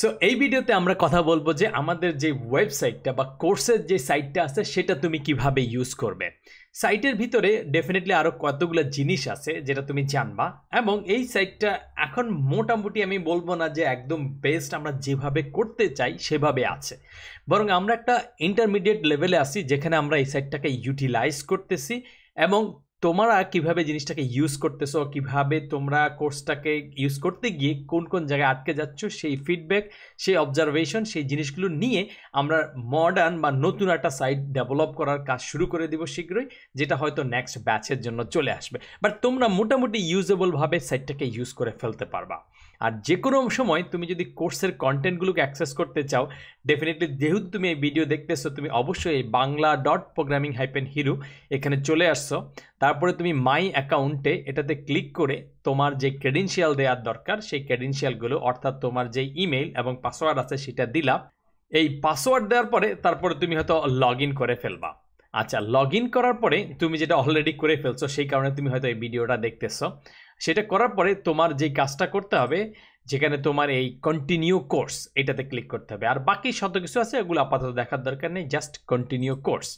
So এই ভিডিওতে আমরা কথা বলবো যে আমাদের যে ওয়েবসাইটটা বা কোর্সের যে সাইটটা আছে সেটা তুমি কিভাবে ইউজ করবে। সাইটের ভিতরে ডেফিনেটলি আরও কতগুলো জিনিস আছে যেটা তুমি জানবা, এবং এই সাইটটা এখন মোটামুটি আমি বলবো না যে একদম বেস্ট আমরা যেভাবে করতে চাই সেভাবে আছে, বরং আমরা একটা ইন্টারমিডিয়েট লেভেলে আছি যেখানে আমরা এই সাইটটাকে ইউটিলাইজ করতেছি এবং তোমরা কিভাবে জিনিসটাকে ইউজ করতেছো, কিভাবে তোমরা কোর্সটাকে ইউজ করতে গিয়ে কোন কোন জায়গায় আটকে যাচ্ছ সেই ফিডব্যাক, সেই অবজারভেশন, সেই জিনিসগুলো নিয়ে আমরা মডার্ন বা নতুন একটা সাইট ডেভেলপ করার কাজ শুরু করে দিব শীঘ্রই, যেটা হয়তো নেক্সট ব্যাচের জন্য চলে আসবে। বাট তোমরা মোটামুটি ইউজেবলভাবে সাইটটাকে ইউজ করে ফেলতে পারবা। আর যে কোনো সময় তুমি যদি কোর্সের কন্টেন্টগুলোকে অ্যাক্সেস করতে চাও, ডেফিনেটলি যেহেতু তুমি এই ভিডিও দেখতেছো, তুমি অবশ্যই এই bangla.programming-hero এখানে চলে আসছো। তারপরে তুমি মাই অ্যাকাউন্টে এটাতে ক্লিক করে তোমার যে ক্রেডেনশিয়াল দেওয়ার দরকার সেই ক্রেডেনশিয়ালগুলো, অর্থাৎ তোমার যে ইমেল এবং পাসওয়ার্ড আছে সেটা দিলা। এই পাসওয়ার্ড দেওয়ার পরে তারপরে তুমি হয়তো লগ ইন করে ফেলবা। আচ্ছা, লগ ইন করার পরে তুমি যেটা অলরেডি করে ফেলছো সেই কারণে তুমি হয়তো এই ভিডিওটা দেখতেছো। সেটা করার পরে তোমার যেই কাজটা করতে হবে, যেখানে তোমার এই কন্টিনিউ কোর্স এটাতে ক্লিক করতে হবে। আর বাকি শত কিছু আছে এগুলো আপাতত দেখার দরকার নেই, জাস্ট কন্টিনিউ কোর্স।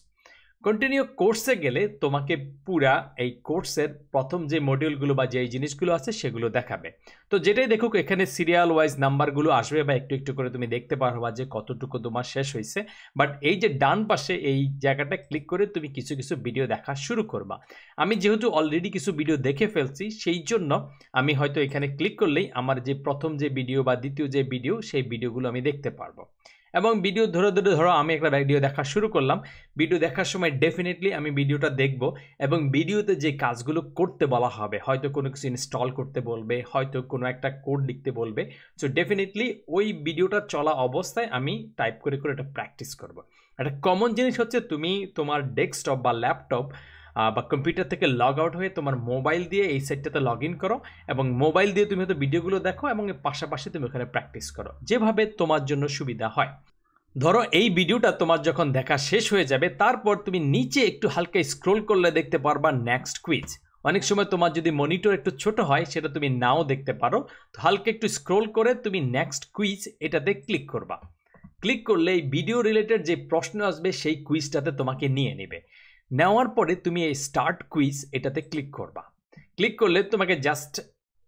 কন্টিনিউ কোর্সে গেলে তোমাকে পুরা এই কোর্সের প্রথম যে মডিউলগুলো বা যে জিনিসগুলো আছে সেগুলো দেখাবে। তো যেটাই দেখুক এখানে সিরিয়াল ওয়াইজ নাম্বারগুলো আসবে বা একটু একটু করে তুমি দেখতে পারবা যে কতটুকু তোমার শেষ হয়েছে। বাট এই যে ডান পাশে এই জায়গাটা ক্লিক করে তুমি কিছু কিছু ভিডিও দেখা শুরু করবা। আমি যেহেতু অলরেডি কিছু ভিডিও দেখে ফেলছি সেই জন্য আমি হয়তো এখানে ক্লিক করলেই আমার যে প্রথম যে ভিডিও বা দ্বিতীয় যে ভিডিও সেই ভিডিওগুলো আমি দেখতে পারবো। এবং ভিডিও ধরো আমি একটা ভিডিও দেখা শুরু করলাম। ভিডিও দেখার সময় ডেফিনেটলি আমি ভিডিওটা দেখব এবং ভিডিওতে যে কাজগুলো করতে বলা হবে, হয়তো কোনো কিছু ইনস্টল করতে বলবে, হয়তো কোনো একটা কোড লিখতে বলবে। সো ডেফিনেটলি ওই ভিডিওটা চলা অবস্থায় আমি টাইপ করে করে এটা প্র্যাকটিস করব। একটা কমন জিনিস হচ্ছে তুমি তোমার ডেস্কটপ বা ল্যাপটপ বা কম্পিউটার থেকে লগ আউট হয়ে তোমার মোবাইল দিয়ে এই সাইটটাতে লগ ইন করো এবং মোবাইল দিয়ে তুমি হয়তো ভিডিওগুলো দেখো এবং এর পাশাপাশি তুমি ওখানে প্র্যাকটিস করো, যেভাবে তোমার জন্য সুবিধা হয়। ধরো এই ভিডিওটা তোমার যখন দেখা শেষ হয়ে যাবে, তারপর তুমি নিচে একটু হালকা স্ক্রোল করলে দেখতে পারবা নেক্সট কুইজ। অনেক সময় তোমার যদি মনিটর একটু ছোট হয় সেটা তুমি নাও দেখতে পারো, তো হালকা একটু স্ক্রোল করে তুমি নেক্সট কুইজ এটাতে ক্লিক করবা। ক্লিক করলে এই ভিডিও রিলেটেড যে প্রশ্ন আসবে সেই কুইজটাতে তোমাকে নিয়ে নেবে। নেওয়ার পরে তুমি এই স্টার্ট কুইজ এটাতে ক্লিক করবা। ক্লিক করলে তোমাকে জাস্ট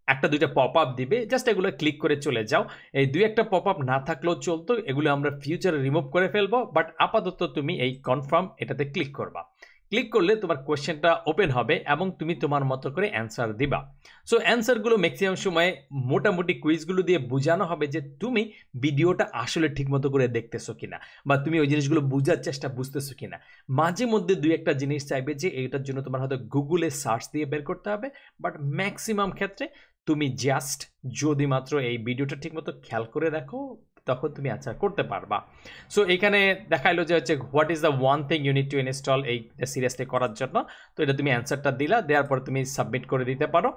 একটা দুইটা পপ আপ দিবে, জাস্ট এগুলো ক্লিক করে চলে যাও। এই দুই একটা পপ আপ না থাকলেও চলতো, এগুলো আমরা ফিউচারে রিমুভ করে ফেলবো। বাট আপাতত তুমি এই কনফার্ম এটাতে ক্লিক করবা। ক্লিক করলে তোমার কোয়েশ্চেনটা ওপেন হবে এবং তুমি তোমার মতো করে অ্যান্সার দিবা। সো অ্যান্সারগুলো ম্যাক্সিমাম সময় মোটামুটি কুইজগুলো দিয়ে বোঝানো হবে যে তুমি ভিডিওটা আসলে ঠিকমতো করে দেখতেছো কিনা বা তুমি ওই জিনিসগুলো বোঝার চেষ্টা বুঝতেছো কিনা। মাঝে মধ্যে দুই একটা জিনিস চাইবে যে এইটার জন্য তোমার হয়তো গুগলে সার্চ দিয়ে বের করতে হবে, বাট ম্যাক্সিমাম ক্ষেত্রে তুমি জাস্ট যদি মাত্র এই ভিডিওটা ঠিকমতো খেয়াল করে দেখো তখন তুমি অ্যান্সার করতে পারবা। সো এখানে দেখাইলো যে হচ্ছে what is the one thing you need to install এই সিরিয়াসলি করার জন্য। তো এটা তুমি অ্যান্সারটা দিলা, দেওয়ার পরে তুমি সাবমিট করে দিতে পারো।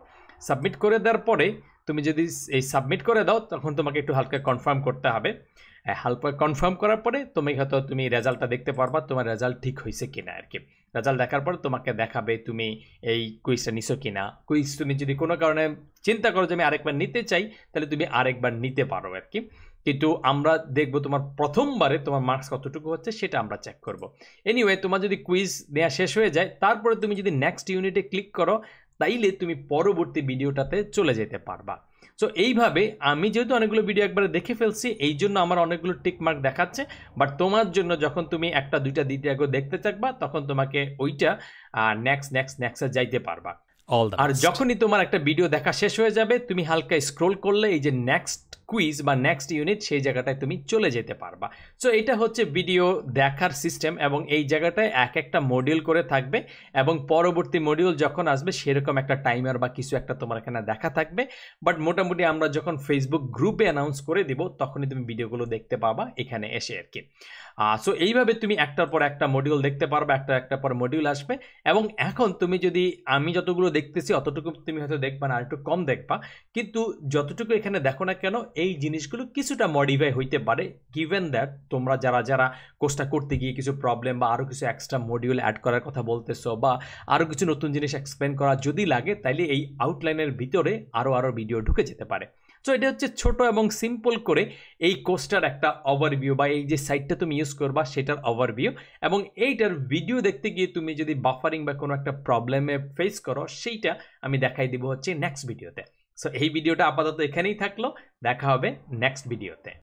সাবমিট করে দেওয়ার পরে তুমি যদি এই সাবমিট করে দাও তখন তোমাকে একটু হালকা কনফার্ম করতে হবে। হালকা কনফার্ম করার পরে তুমি হয়তো তুমি রেজাল্টটা দেখতে পারবা, তোমার রেজাল্ট ঠিক হয়েছে কিনা আর কি। রেজাল্ট দেখার পর তোমাকে দেখাবে তুমি এই কুইজটা নিছো কিনা। কুইজ তুমি যদি কোনো কারণে চিন্তা করো যে আমি আরেকবার নিতে চাই, তাহলে তুমি আরেকবার নিতে পারো আর কি। কিন্তু আমরা দেখবো তোমার প্রথমবারে তোমার মার্কস কতটুকু হচ্ছে সেটা আমরা চেক করব। এনিওয়ে, তোমার যদি কুইজ নেওয়া শেষ হয়ে যায় তারপরে তুমি যদি নেক্সট ইউনিটে ক্লিক করো তাইলে তুমি পরবর্তী ভিডিওটাতে চলে যেতে পারবা। সো এইভাবে আমি যেহেতু অনেকগুলো ভিডিও একবারে দেখে ফেলছি এই জন্য আমার অনেকগুলো টিক মার্ক দেখাচ্ছে, বাট তোমার জন্য যখন তুমি একটা দুইটা দ্বিতীয় দেখতে চাকবা তখন তোমাকে ওইটা নেক্সটে যাইতে পারবা। আর যখনই তোমার একটা ভিডিও দেখা শেষ হয়ে যাবে তুমি হালকা স্ক্রোল করলে এই যে নেক্সট কুইজ বা নেক্সট ইউনিট সেই জায়গাটায় তুমি চলে যেতে পারবা। সো এটা হচ্ছে ভিডিও দেখার সিস্টেম এবং এই জায়গাটায় এক একটা মডিউল করে থাকবে এবং পরবর্তী মডিউল যখন আসবে সেরকম একটা টাইমার বা কিছু একটা তোমার এখানে দেখা থাকবে। বাট মোটামুটি আমরা যখন ফেসবুক গ্রুপে অ্যানাউন্স করে দিব তখনই তুমি ভিডিওগুলো দেখতে পাবা এখানে এসে আর কি। সো এইভাবে তুমি একটার পর একটা মডিউল দেখতে পারবে, একটা পর মডিউল আসবে। এবং এখন তুমি যদি আমি যতগুলো দেখতেছি অতটুকু তুমি হয়তো দেখবা না, আর একটু কম দেখবা, কিন্তু যতটুকু এখানে দেখো না কেন এই জিনিসগুলো কিছুটা মডিফাই হইতে পারে, গিভেন দ্যাট তোমরা যারা কোর্সটা করতে গিয়ে কিছু প্রবলেম বা আরও কিছু এক্সট্রা মডিউল অ্যাড করার কথা বলতেছো বা আরও কিছু নতুন জিনিস এক্সপ্লেন করা যদি লাগে তাইলে এই আউটলাইনের ভিতরে আরও ভিডিও ঢুকে যেতে পারে। সো এটা হচ্ছে ছোট এবং সিম্পল করে এই কোর্সটার একটা ওভারভিউ বা এই যে সাইটটা তুমি ইউজ করবা সেটার ওভারভিউ, এবং এইটার ভিডিও দেখতে গিয়ে তুমি যদি বাফারিং বা কোনো একটা প্রবলেমে ফেস করো সেইটা আমি দেখাই দিব হচ্ছে নেক্সট ভিডিওতে। সো এই ভিডিওটা আপাতত এখানেই থাকলো, দেখা হবে নেক্সট ভিডিওতে।